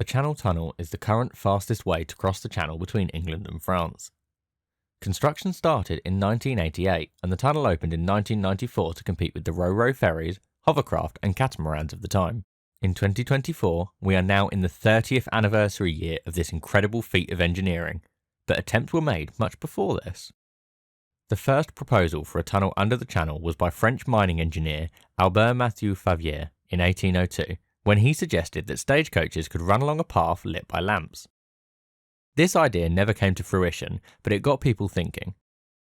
The Channel Tunnel is the current fastest way to cross the channel between England and France. Construction started in 1988 and the tunnel opened in 1994 to compete with the Ro-Ro ferries, hovercraft and catamarans of the time. In 2024, we are now in the 30th anniversary year of this incredible feat of engineering, but attempts were made much before this. The first proposal for a tunnel under the channel was by French mining engineer Albert Mathieu Favier in 1802, when he suggested that stagecoaches could run along a path lit by lamps. This idea never came to fruition, but it got people thinking.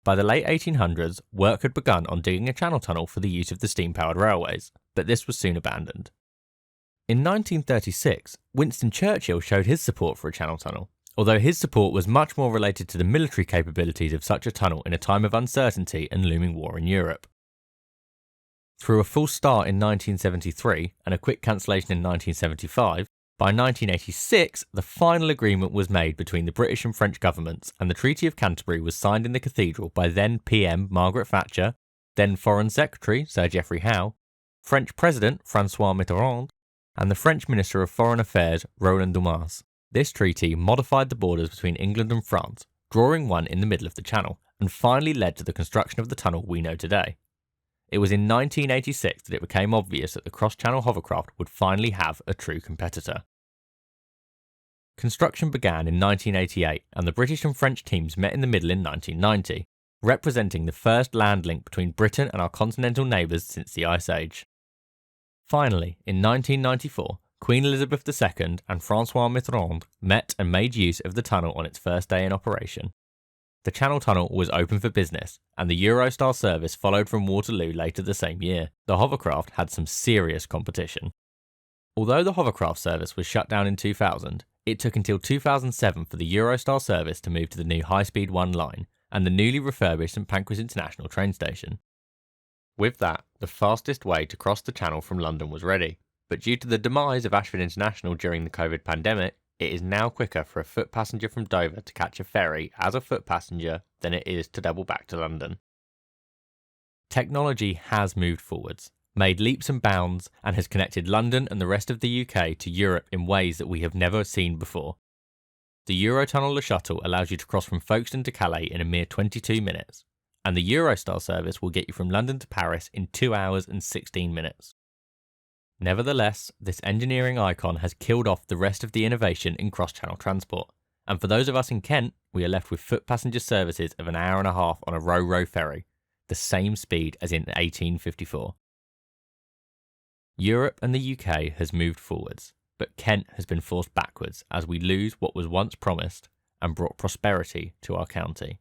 By the late 1800s, work had begun on digging a channel tunnel for the use of the steam-powered railways, but this was soon abandoned. In 1936, Winston Churchill showed his support for a channel tunnel, although his support was much more related to the military capabilities of such a tunnel in a time of uncertainty and looming war in Europe. Through a false start in 1973 and a quick cancellation in 1975, by 1986 the final agreement was made between the British and French governments, and the Treaty of Canterbury was signed in the cathedral by then PM Margaret Thatcher, then Foreign Secretary Sir Geoffrey Howe, French President François Mitterrand, and the French Minister of Foreign Affairs Roland Dumas. This treaty modified the borders between England and France, drawing one in the middle of the channel, and finally led to the construction of the tunnel we know today. It was in 1986 that it became obvious that the cross-channel hovercraft would finally have a true competitor. Construction began in 1988 and the British and French teams met in the middle in 1990, representing the first land link between Britain and our continental neighbours since the Ice Age. Finally, in 1994, Queen Elizabeth II and François Mitterrand met and made use of the tunnel on its first day in operation. The Channel Tunnel was open for business, and the Eurostar service followed from Waterloo later the same year. The hovercraft had some serious competition. Although the hovercraft service was shut down in 2000, it took until 2007 for the Eurostar service to move to the new High Speed 1 line and the newly refurbished St Pancras International train station. With that, the fastest way to cross the channel from London was ready, but due to the demise of Ashford International during the COVID pandemic, it is now quicker for a foot passenger from Dover to catch a ferry as a foot passenger than it is to double back to London. Technology has moved forwards, made leaps and bounds, and has connected London and the rest of the UK to Europe in ways that we have never seen before. The Eurotunnel Le Shuttle allows you to cross from Folkestone to Calais in a mere 22 minutes, and the Eurostar service will get you from London to Paris in 2 hours and 16 minutes. Nevertheless, this engineering icon has killed off the rest of the innovation in cross-channel transport, and for those of us in Kent, we are left with foot passenger services of an hour and a half on a Ro-Ro ferry, the same speed as in 1854. Europe and the UK has moved forwards, but Kent has been forced backwards as we lose what was once promised and brought prosperity to our county.